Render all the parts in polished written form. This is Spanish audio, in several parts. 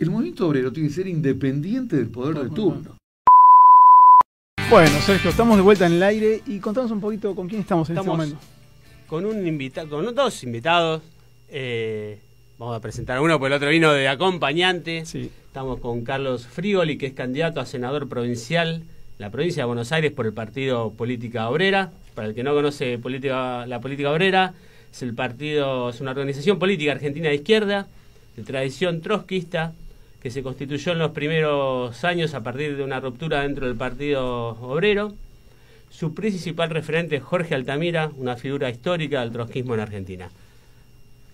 el movimiento obrero tiene que ser independiente del poder de turno. Bueno, Sergio, estamos de vuelta en el aire y contanos un poquito con quién estamos en este momento. Con dos invitados. Vamos a presentar a uno, porque el otro vino de acompañante. Sí. Estamos con Carlos Frigoli, que es candidato a senador provincial en la provincia de Buenos Aires por el partido Política Obrera. Para el que no conoce la Política Obrera, es una organización política argentina de izquierda, de tradición trotskista, que se constituyó en los primeros años a partir de una ruptura dentro del Partido Obrero. Su principal referente es Jorge Altamira, una figura histórica del trotskismo en Argentina.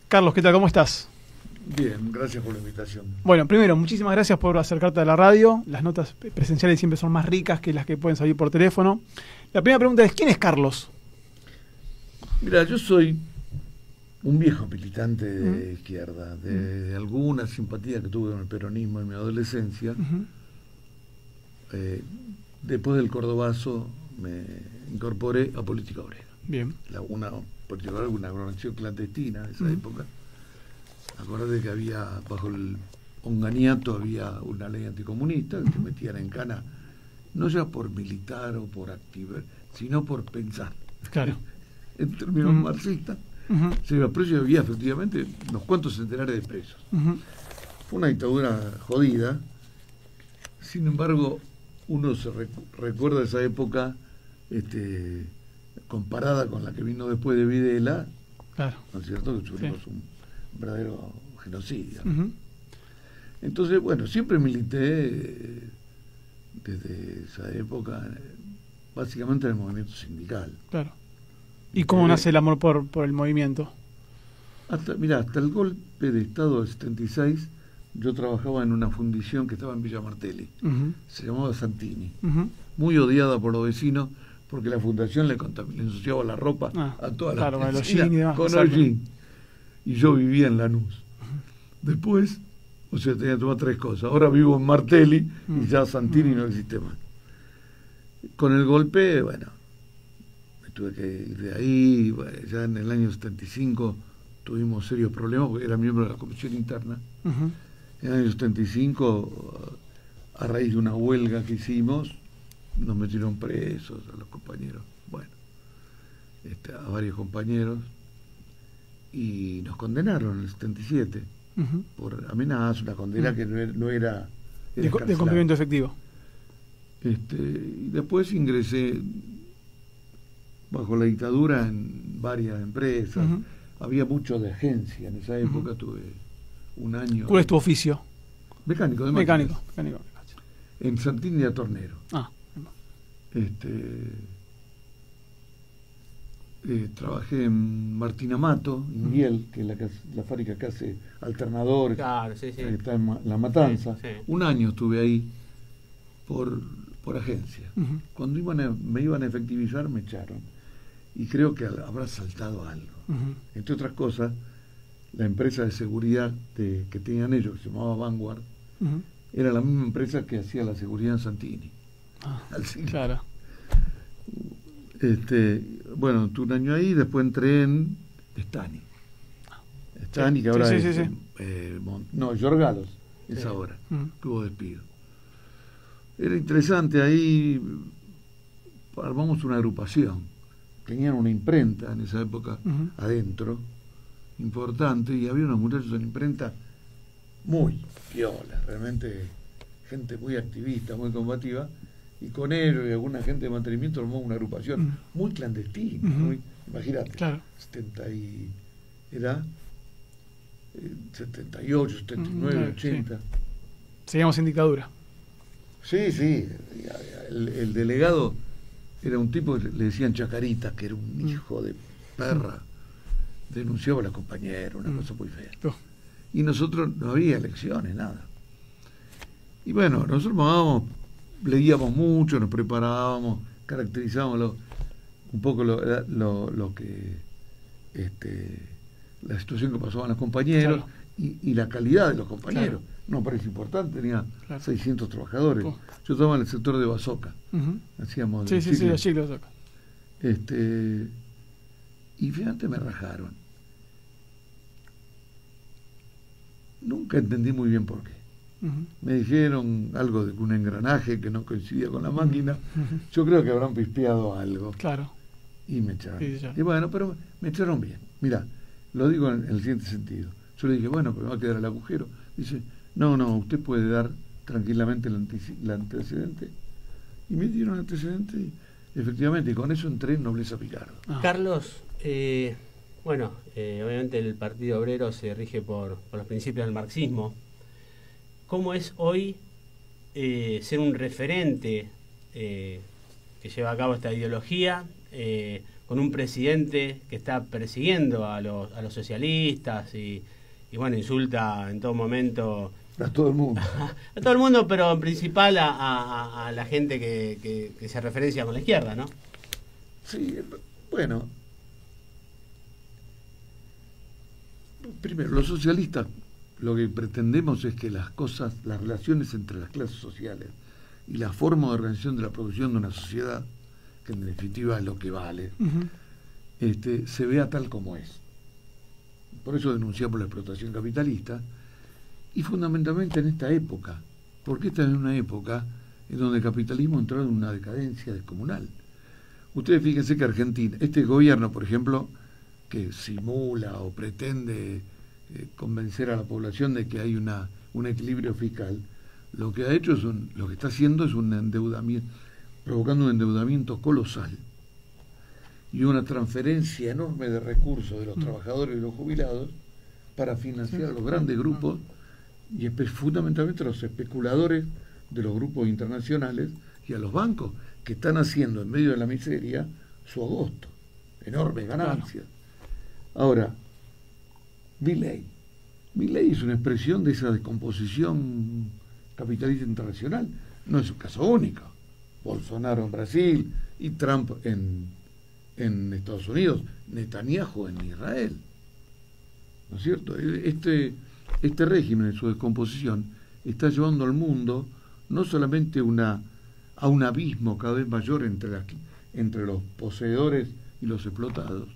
Carlos, ¿qué tal? ¿Cómo estás? Bien, gracias por la invitación. Bueno, primero, muchísimas gracias por acercarte a la radio. Las notas presenciales siempre son más ricas que las que pueden salir por teléfono. La primera pregunta es, ¿quién es Carlos? Mira, yo soy un viejo militante de izquierda, de alguna simpatía que tuve con el peronismo en mi adolescencia. Después del Cordobazo me incorporé a Política Obrera. Bien. Una organización clandestina de esa época. Acordate que había, bajo el Onganiato, había una ley anticomunista que te metían en cana, no ya por militar o por activar, sino por pensar. Claro. En términos marxistas. Se iba preso y había efectivamente unos cuantos centenares de presos. Fue una dictadura jodida. Sin embargo, uno se recuerda esa época comparada con la que vino después de Videla. Claro. ¿No es cierto? Que sufrimos un verdadero genocidio. Entonces, bueno, siempre milité desde esa época básicamente en el movimiento sindical. Claro. ¿Y cómo nace el amor por el movimiento? Hasta el golpe de Estado del 76, yo trabajaba en una fundición que estaba en Villa Martelli. Se llamaba Santini. Muy odiada por los vecinos, porque la fundación le ensuciaba la ropa a todas las vecinas con hollín. Y yo vivía en Lanús. Después, tenía que tomar tres cosas. Ahora vivo en Martelli y ya Santini no existe más. Con el golpe, tuve que ir de ahí. Ya en el año 75 tuvimos serios problemas porque era miembro de la comisión interna. En el año 75, a raíz de una huelga que hicimos, nos metieron presos a los compañeros, a varios compañeros, y nos condenaron en el 77 por amenaza, una condena que no era de cumplimiento efectivo. Y después ingresé bajo la dictadura en varias empresas. Había mucho de agencia en esa época. Tuve un año. ¿Cuál es tu oficio? Mecánico de máquinas. Mecánico. En Santini de Tornero. Trabajé en Martín Amato, Inviel, que es la fábrica que hace alternadores. Claro, sí. Está en La Matanza. Sí. Un año estuve ahí por agencia. Cuando me iban a efectivizar, me echaron. Y creo que habrá saltado algo. Entre otras cosas, la empresa de seguridad que tenían ellos, que se llamaba Vanguard, era la misma empresa que hacía la seguridad en Santini. Claro. Tuve un año ahí, después entré en Stani. Stani, que ahora es... Yorgalos, es ahora. Tuvo despido. Era interesante, ahí armamos una agrupación. Tenían una imprenta en esa época adentro, importante, y había unos muchachos en imprenta muy piola, realmente gente muy activista, muy combativa, y con ellos y alguna gente de mantenimiento armó una agrupación muy clandestina, imagínate, claro. 78, 79, 80. Sí. Seguíamos en dictadura. Sí, el delegado era un tipo que le decían Chacarita, que era un hijo de perra, denunciaba a los compañeros, una cosa muy fea. Y nosotros no había elecciones, nada. Y nosotros leíamos mucho, nos preparábamos, caracterizábamos un poco lo que la situación que pasaban los compañeros, claro. y la calidad de los compañeros. Claro. No parece importante, tenía 600 trabajadores. Yo estaba en el sector de Basoca. Hacíamos el ciclo de Basoca. Y finalmente me rajaron. Nunca entendí muy bien por qué. Me dijeron algo de un engranaje que no coincidía con la máquina. Yo creo que habrán pispeado algo. Claro. Y me echaron. Sí, ya. Y bueno, pero me echaron bien. Mira, lo digo en el siguiente sentido. Yo le dije, bueno, pero me va a quedar el agujero. Dice, no, usted puede dar tranquilamente el antecedente. Y me dieron el antecedente y efectivamente, y con eso entré en Nobleza Picardo. Carlos, obviamente el Partido Obrero se rige por los principios del marxismo. ¿Cómo es hoy ser un referente que lleva a cabo esta ideología, con un presidente que está persiguiendo a los socialistas y bueno, insulta en todo momento a todo el mundo? A todo el mundo, pero en principal a la gente que se referencia con la izquierda, ¿no? Sí, bueno. Primero, los socialistas lo que pretendemos es que las relaciones entre las clases sociales y la forma de organización de la producción de una sociedad, que en definitiva es lo que vale, se vea tal como es. Por eso denunciamos la explotación capitalista, y fundamentalmente en esta época, porque esta es una época en donde el capitalismo entró en una decadencia descomunal. Ustedes fíjense que Argentina, este gobierno, por ejemplo, que simula o pretende convencer a la población de que hay un equilibrio fiscal, lo que ha hecho lo que está haciendo es un endeudamiento, provocando un endeudamiento colosal y una transferencia enorme de recursos de los trabajadores y los jubilados para financiar a los grandes grupos y fundamentalmente a los especuladores de los grupos internacionales y a los bancos que están haciendo en medio de la miseria su agosto, enormes ganancias. Ahora, Milei es una expresión de esa descomposición capitalista internacional. No es un caso único. Bolsonaro en Brasil y Trump en Estados Unidos, Netanyahu en Israel. ¿No es cierto? Este régimen en su descomposición está llevando al mundo no solamente a un abismo cada vez mayor entre los poseedores y los explotados,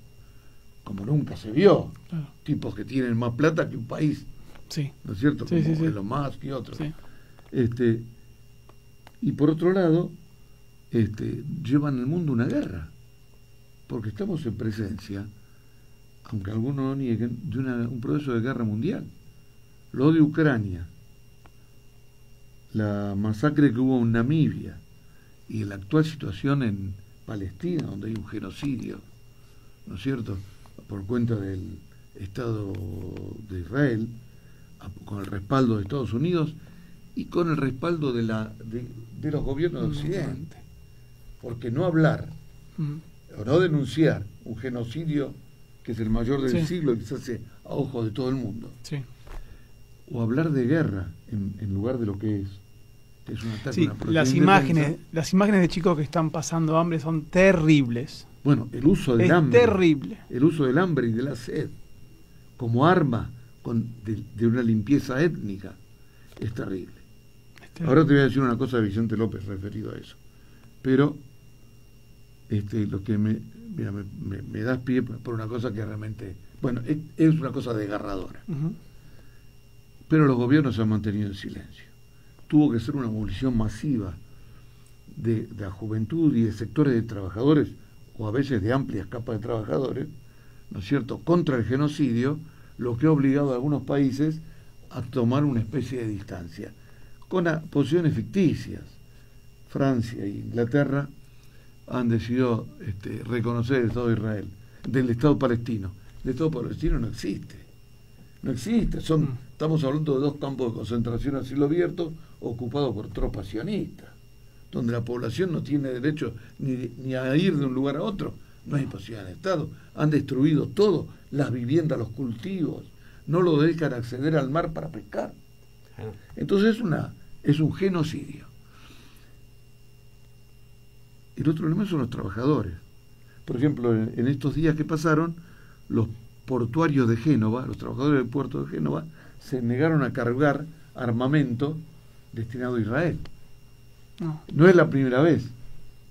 como nunca se vio. Claro. Tipos que tienen más plata que un país. Sí. ¿No es cierto? Sí, como sí, Elon Musk y otros. Sí. Y por otro lado, llevan al mundo una guerra. Porque estamos en presencia, aunque algunos lo nieguen, de un proceso de guerra mundial. Lo de Ucrania, la masacre que hubo en Namibia y la actual situación en Palestina, donde hay un genocidio, ¿no es cierto?, por cuenta del Estado de Israel, con el respaldo de Estados Unidos y con el respaldo de los gobiernos de Occidente. Porque no hablar o no denunciar un genocidio que es el mayor del siglo y que se hace a ojos de todo el mundo, o hablar de guerra en lugar de lo que es un ataque a una las imágenes de chicos que están pasando hambre son terribles. Bueno, el uso del hambre, terrible. El uso del hambre y de la sed como arma de una limpieza étnica es terrible. Ahora te voy a decir una cosa de Vicente López referido a eso, pero lo que me das pie por una cosa que realmente, bueno, es una cosa desgarradora. Pero los gobiernos se han mantenido en silencio. Tuvo que ser una movilización masiva de la juventud y de sectores de trabajadores, o a veces de amplias capas de trabajadores, ¿no es cierto?, contra el genocidio, lo que ha obligado a algunos países a tomar una especie de distancia, con posiciones ficticias. Francia e Inglaterra han decidido reconocer el Estado de Israel, del Estado palestino. El Estado palestino no existe. No existe. Estamos hablando de dos campos de concentración a cielo abierto ocupados por tropas sionistas, donde la población no tiene derecho ni a ir de un lugar a otro. No hay posibilidad de Estado. Han destruido todo, las viviendas, los cultivos. No lo dejan acceder al mar para pescar. Entonces es un genocidio. El otro elemento son los trabajadores. Por ejemplo, en estos días que pasaron, los portuarios de Génova, los trabajadores del puerto de Génova, se negaron a cargar armamento destinado a Israel. No es la primera vez.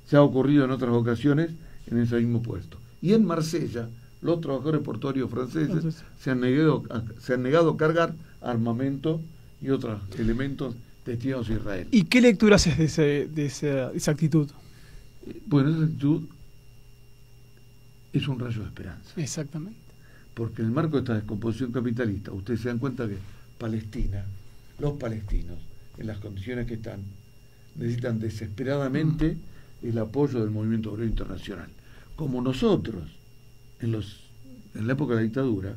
Se ha ocurrido en otras ocasiones en ese mismo puerto. Y en Marsella, los trabajadores portuarios franceses se han negado a cargar armamento y otros elementos destinados a Israel. ¿Y qué lectura haces de esa actitud? Bueno, esa actitud es un rayo de esperanza. Exactamente. Porque en el marco de esta descomposición capitalista, ustedes se dan cuenta que Palestina, los palestinos, en las condiciones que están, necesitan desesperadamente el apoyo del movimiento obrero internacional. Como nosotros, en la época de la dictadura,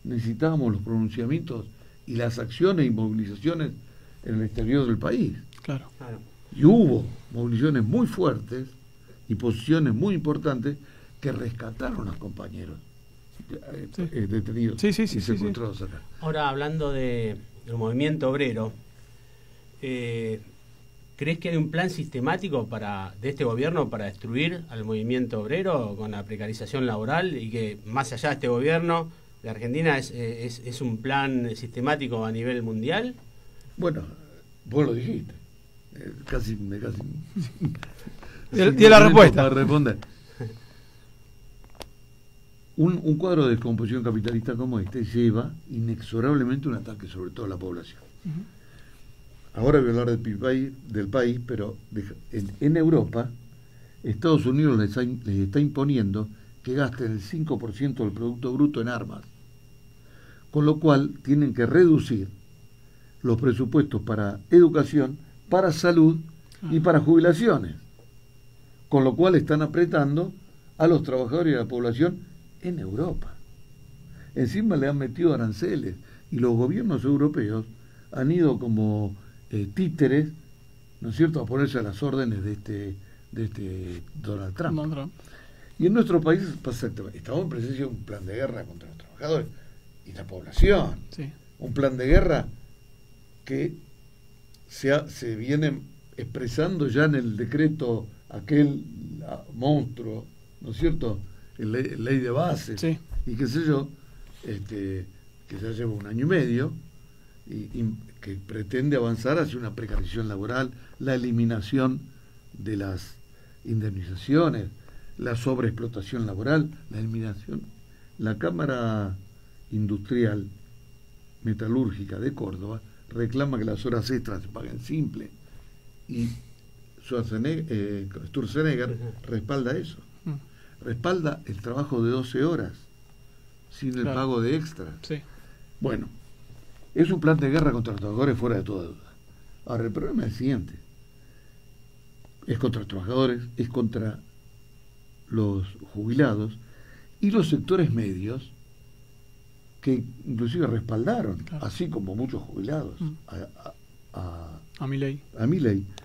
necesitábamos los pronunciamientos y las acciones y movilizaciones en el exterior del país. Claro. Y hubo movilizaciones muy fuertes y posiciones muy importantes que rescataron a los compañeros detenidos y secuestrados acá. Ahora, hablando del movimiento obrero, ¿crees que hay un plan sistemático de este gobierno para destruir al movimiento obrero con la precarización laboral y que más allá de este gobierno, la Argentina es un plan sistemático a nivel mundial? Bueno, vos lo dijiste. Casi Di la respuesta. Para responder. Un cuadro de descomposición capitalista como este lleva inexorablemente un ataque sobre toda la población. Ahora voy a hablar del país, pero en Europa, Estados Unidos les está imponiendo que gasten el 5% del Producto Bruto en armas, con lo cual tienen que reducir los presupuestos para educación, para salud y para jubilaciones, con lo cual están apretando a los trabajadores y a la población en Europa. Encima le han metido aranceles y los gobiernos europeos han ido como títeres, ¿no es cierto?, a ponerse a las órdenes de este Donald Trump. Y en nuestro país pasa exactamente. Estamos en presencia de un plan de guerra contra los trabajadores y la población. Sí. Un plan de guerra que se viene expresando ya en el decreto aquel monstruo, ¿no es cierto?, ley de bases, sí, y qué sé yo, que ya lleva 1 año y medio, y que pretende avanzar hacia una precarización laboral, la eliminación de las indemnizaciones, la sobreexplotación laboral, la eliminación. La Cámara Industrial Metalúrgica de Córdoba reclama que las horas extras se paguen simple, y Sturzenegger respalda eso. Respalda el trabajo de 12 horas sin el pago de extras. Sí. Bueno, es un plan de guerra contra los trabajadores fuera de toda duda. Ahora, el problema es el siguiente: es contra los trabajadores, es contra los jubilados y los sectores medios, que inclusive respaldaron, así como muchos jubilados, a Milei,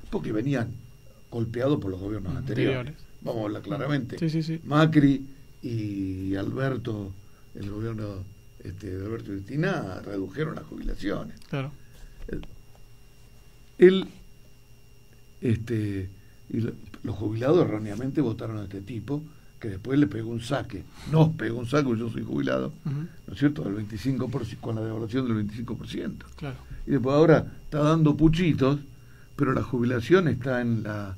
porque venían golpeados por los gobiernos anteriores. Vamos a hablar claramente. Sí. Macri y Alberto, el gobierno de Alberto Cristina, redujeron las jubilaciones. Claro. Los jubilados erróneamente votaron a este tipo, que después le pegó un saque. Nos pegó un saque, yo soy jubilado, ¿no es cierto?, del 25%, con la devaluación del 25%. Claro. Y después ahora está dando puchitos, pero la jubilación está en la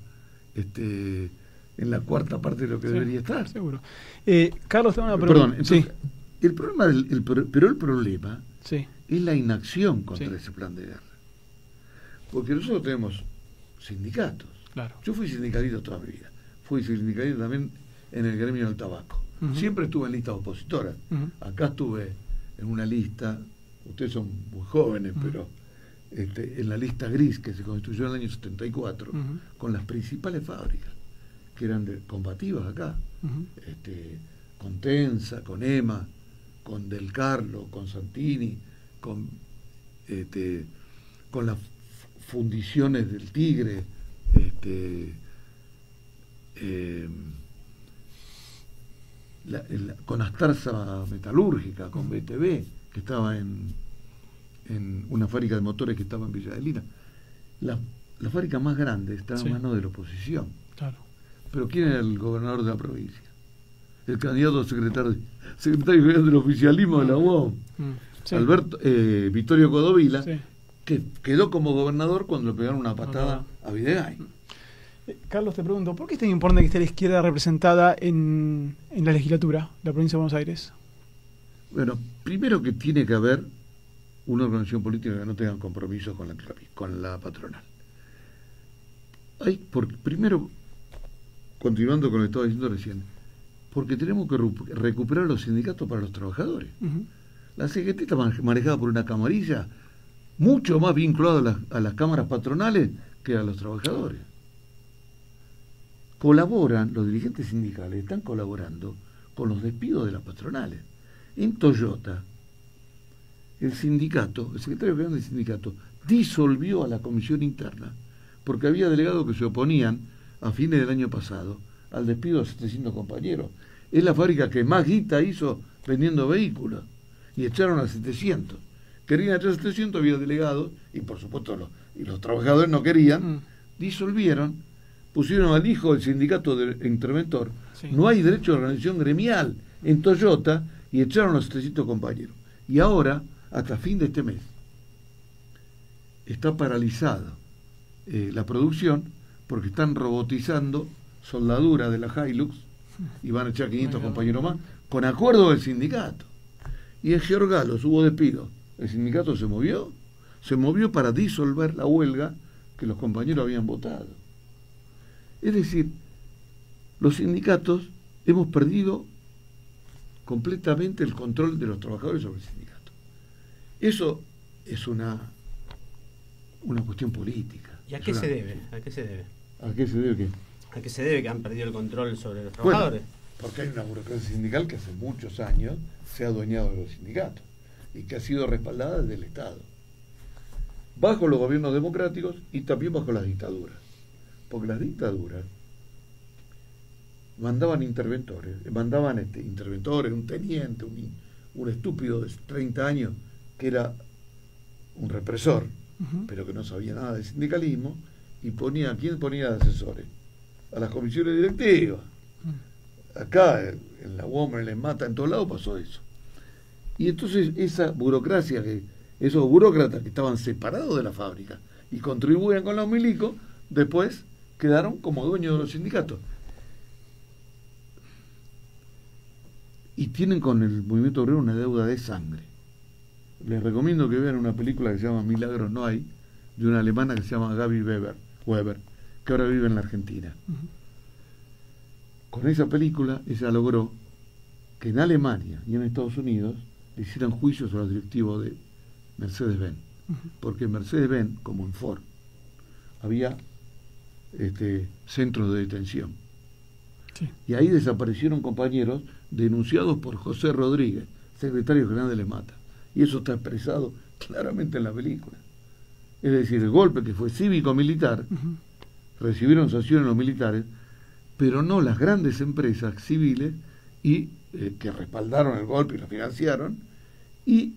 cuarta parte de lo que debería estar. Seguro. Carlos, tengo una pregunta. Perdón, entonces, el problema el problema es la inacción contra ese plan de guerra. Porque nosotros tenemos sindicatos. Claro. Yo fui sindicalista toda mi vida. Fui sindicalista también en el gremio del tabaco. Siempre estuve en listas opositoras. Acá estuve en una lista, ustedes son muy jóvenes, pero en la lista gris que se constituyó en el año 74, con las principales fábricas que eran combativas acá, con Tensa, con EMA, con Del Carlo, con Santini, con las fundiciones del Tigre, con Astarza Metalúrgica, con BTV, que estaba en una fábrica de motores que estaba en Villa Adelina. La fábrica más grande estaba en manos de la oposición. Claro. Pero ¿quién era el gobernador de la provincia? El candidato a secretario general del oficialismo de la UOM, Vittorio Codovila, que quedó como gobernador cuando le pegaron una patada a Videgain. Carlos, te pregunto, ¿por qué es tan importante que esté la izquierda representada en la legislatura de la provincia de Buenos Aires? Bueno, primero que tiene que haber una organización política que no tenga compromiso con la patronal. Primero, continuando con lo que estaba diciendo recién, porque tenemos que recuperar los sindicatos para los trabajadores. La CGT está manejada por una camarilla mucho más vinculada a las cámaras patronales que a los trabajadores. Colaboran, los dirigentes sindicales están colaborando con los despidos de las patronales. En Toyota, el secretario general del sindicato, disolvió a la comisión interna porque había delegados que se oponían a fines del año pasado al despido de 700 compañeros. Es la fábrica que más guita hizo vendiendo vehículos y echaron a 700. Querían echar a 700, había delegados y por supuesto los trabajadores no querían, disolvieron, pusieron al hijo del sindicato de interventor. Sí. No hay derecho de organización gremial en Toyota y echaron a los 700 compañeros. Y ahora, hasta fin de este mes, está paralizada la producción porque están robotizando soldadura de la Hilux y van a echar 500 compañeros más con acuerdo del sindicato. Y en Georgalos hubo despido. El sindicato se movió para disolver la huelga que los compañeros habían votado. Es decir, los sindicatos hemos perdido completamente el control de los trabajadores sobre el sindicato. Eso es una cuestión política. ¿Y a qué se debe? ¿A qué se debe? ¿A qué se debe qué? ¿A qué se debe que han perdido el control sobre los trabajadores? Bueno, porque hay una burocracia sindical que hace muchos años se ha adueñado de los sindicatos y que ha sido respaldada desde el Estado, bajo los gobiernos democráticos y también bajo las dictaduras. Porque las dictaduras mandaban interventores, un teniente, un estúpido de 30 años que era un represor, pero que no sabía nada de sindicalismo, y ¿quién ponía de asesores? A las comisiones directivas. Acá, en la UOM, en la EMATA, en todos lados pasó eso. Y entonces esa burocracia, esos burócratas que estaban separados de la fábrica y contribuían con los milicos, después quedaron como dueños de los sindicatos. Y tienen con el movimiento obrero una deuda de sangre. Les recomiendo que vean una película que se llama Milagros no hay, de una alemana que se llama Gaby Weber, que ahora vive en la Argentina. Con esa película ella logró que en Alemania y en Estados Unidos le hicieran juicios a los directivos de Mercedes-Benz. Porque en Mercedes-Benz, como en Ford, había centros de detención. Sí. Y ahí desaparecieron compañeros denunciados por José Rodríguez, secretario general de EMATA. Y eso está expresado claramente en la película. Es decir, el golpe que fue cívico-militar, recibieron sanciones los militares, pero no las grandes empresas civiles y que respaldaron el golpe y lo financiaron, y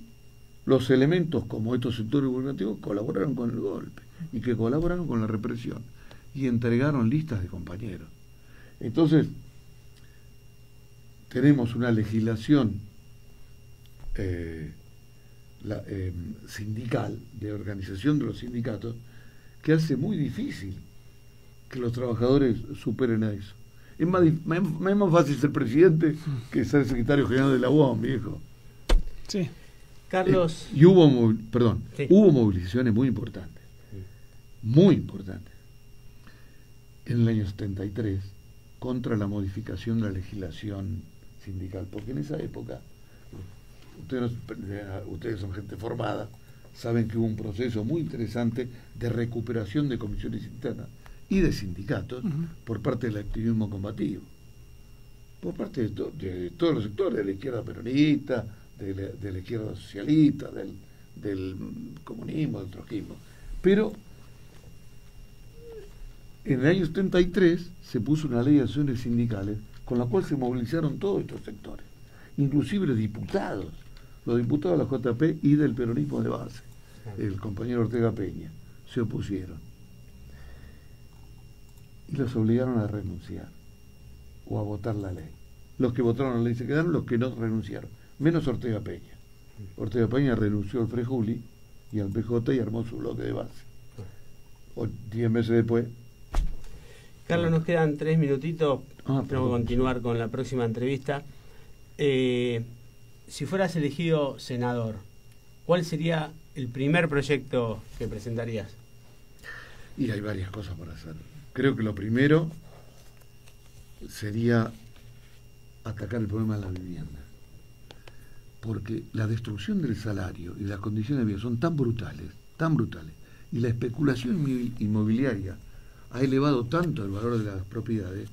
los elementos como estos sectores gubernativos colaboraron con el golpe y que colaboraron con la represión y entregaron listas de compañeros. Entonces, tenemos una legislación sindical, de organización de los sindicatos, que hace muy difícil que los trabajadores superen a eso. Es más fácil ser presidente que ser secretario general de la UOM, viejo. Sí. Carlos. Y hubo movilizaciones muy importantes, en el año 73, contra la modificación de la legislación sindical, porque en esa época, ustedes son gente formada, saben que hubo un proceso muy interesante de recuperación de comisiones internas y de sindicatos por parte del activismo combativo, por parte de todos los sectores, de la izquierda peronista, de la izquierda socialista, del comunismo, del trotskismo. Pero en el año 73 se puso una ley de acciones sindicales con la cual se movilizaron todos estos sectores, inclusive los diputados de la JP y del peronismo de base, el compañero Ortega Peña, se opusieron y los obligaron a renunciar o a votar la ley. Los que votaron la ley se quedaron, los que no renunciaron, menos Ortega Peña. Ortega Peña renunció al Frejuli y al PJ y armó su bloque de base. 10 meses después. Carlos, nos quedan 3 minutitos. Tenemos que continuar con la próxima entrevista. Si fueras elegido senador, ¿cuál sería el primer proyecto que presentarías? Y hay varias cosas para hacer. Creo que lo primero sería atacar el problema de la vivienda. Porque la destrucción del salario y las condiciones de vida son tan brutales, y la especulación inmobiliaria ha elevado tanto el valor de las propiedades,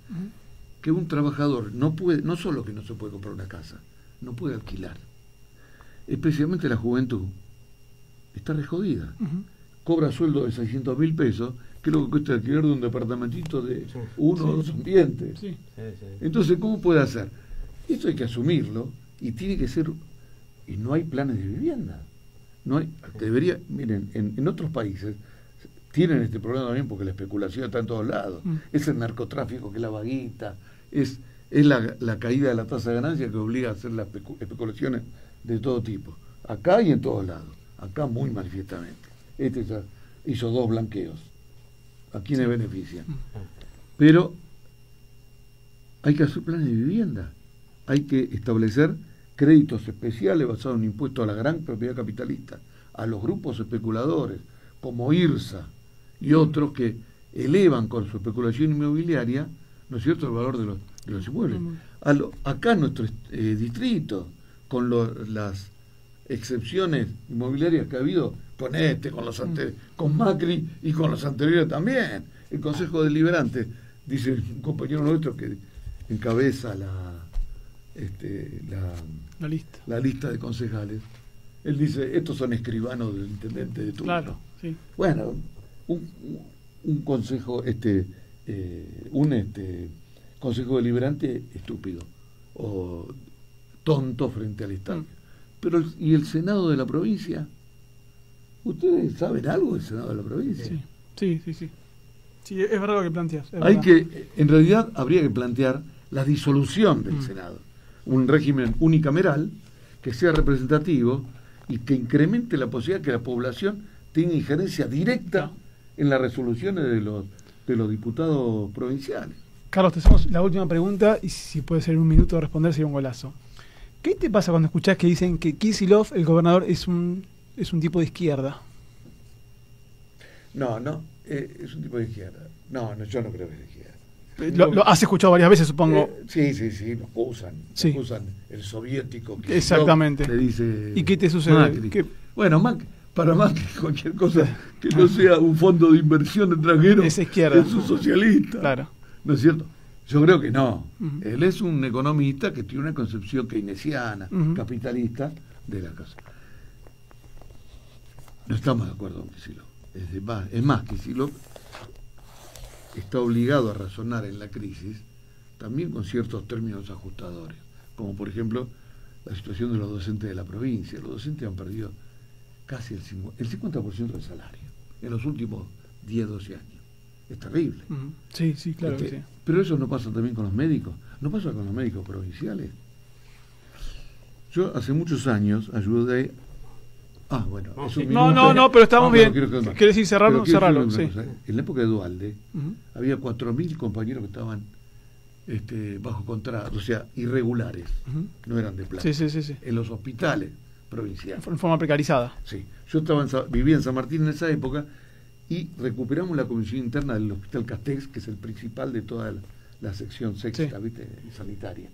que un trabajador no solo que no se puede comprar una casa, no puede alquilar. Especialmente la juventud está re jodida. Cobra sueldo de 600.000 pesos, que es lo que cuesta alquiler de un departamentito de uno o dos ambientes. Sí. Entonces, ¿cómo puede hacer? Esto hay que asumirlo, y tiene que ser, y no hay planes de vivienda. No hay, miren, en otros países tienen este problema también porque la especulación está en todos lados. Es el narcotráfico, que es la vaguita, es la caída de la tasa de ganancia que obliga a hacer las especulaciones de todo tipo. Acá y en todos lados. Acá muy manifiestamente. Este ya hizo 2 blanqueos. ¿A quiénes benefician? Pero hay que hacer planes de vivienda. Hay que establecer créditos especiales basados en un impuesto a la gran propiedad capitalista, a los grupos especuladores, como IRSA y otros que elevan con su especulación inmobiliaria, ¿no es cierto?, el valor de los inmuebles. Acá en nuestro distrito, con las excepciones inmobiliarias que ha habido con Macri y con los anteriores también, el Consejo Deliberante, dice un compañero nuestro que encabeza la lista de concejales, él dice, estos son escribanos del intendente de turno. Claro, sí. Bueno, un consejo, consejo deliberante estúpido o tonto frente al Estado. Pero ¿y el Senado de la provincia? ¿Ustedes saben algo del Senado de la provincia? Sí. Sí, es verdad lo que planteas. En realidad habría que plantear la disolución del Senado, un régimen unicameral que sea representativo y que incremente la posibilidad que la población tenga injerencia directa en las resoluciones de los diputados provinciales. Carlos, te hacemos la última pregunta y si puede ser un minuto de responder sería un golazo. ¿Qué te pasa cuando escuchás que dicen que Kicillof, el gobernador, es un tipo de izquierda? No, es un tipo de izquierda. No, yo no creo que es de izquierda. Lo has escuchado varias veces, supongo. Sí, lo acusan. Sí. Acusan el soviético. Exactamente. Le dice, ¿y qué te sucede? Bueno, para Macri, cualquier cosa que no sea un fondo de inversión extranjero es izquierda. Es un socialista. Claro. ¿No es cierto? Yo creo que no. Él es un economista que tiene una concepción keynesiana, capitalista de la cosa. No estamos de acuerdo con Kicillof. Es más, Kicillof está obligado a razonar en la crisis también con ciertos términos ajustadores, como por ejemplo la situación de los docentes de la provincia. Los docentes han perdido casi el 50% del salario en los últimos 10, 12 años. Es terrible. Sí, claro que sí. Pero eso no pasa también con los médicos. No pasa con los médicos provinciales. Yo hace muchos años ayudé. No, pero estamos bien. ¿Quieres decir cerrarlo? Cerrarlo, sí. En la época de Duhalde había 4.000 compañeros que estaban bajo contrato, o sea, irregulares, no eran de plata. Sí. En los hospitales provinciales. En forma precarizada. Sí. Yo vivía en San Martín en esa época y recuperamos la comisión interna del Hospital Castex, que es el principal de toda la sección sexta, ¿viste? Sanitaria.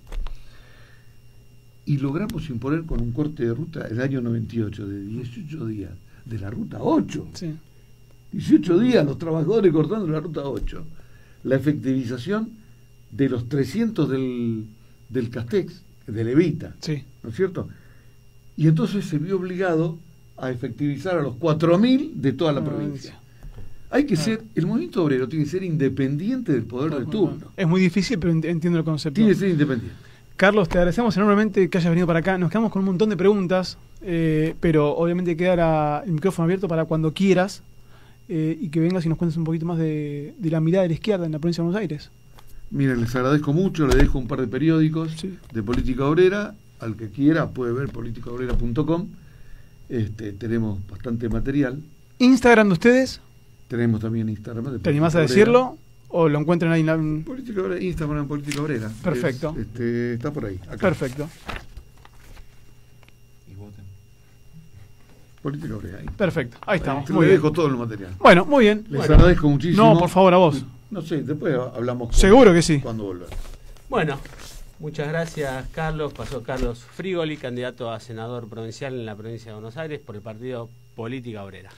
Y logramos imponer con un corte de ruta el año 98 de 18 días de la ruta 8. Sí. 18 días los trabajadores cortando la ruta 8. La efectivización de los 300 del Castex, de Levita, ¿no es cierto? Y entonces se vio obligado a efectivizar a los 4.000 de toda la provincia. Hay que ser, el movimiento obrero tiene que ser independiente del poder de turno. Es muy difícil, pero entiendo el concepto. Tiene que ser independiente. Carlos, te agradecemos enormemente que hayas venido para acá. Nos quedamos con un montón de preguntas, pero obviamente queda el micrófono abierto para cuando quieras y que vengas y nos cuentes un poquito más de la mirada de la izquierda en la provincia de Buenos Aires. Miren, les agradezco mucho, les dejo un par de periódicos de política obrera. Al que quiera puede ver politicaobrera.com. Tenemos bastante material. ¿Instagram de ustedes? Tenemos también Instagram. ¿Te animás a decirlo? ¿O lo encuentran ahí en la... Política Obrera, Instagram Política Obrera. Perfecto. Está por ahí. Acá. Perfecto. Política Obrera. Ahí. Perfecto, ahí estamos. Te Muy lo bien. dejo todo el material. Bueno, muy bien. Les agradezco muchísimo. No, por favor, a vos. No sé, después hablamos. Seguro que sí. Cuando vuelva. Bueno, muchas gracias, Carlos. Pasó Carlos Frigoli, candidato a senador provincial en la provincia de Buenos Aires por el partido Política Obrera.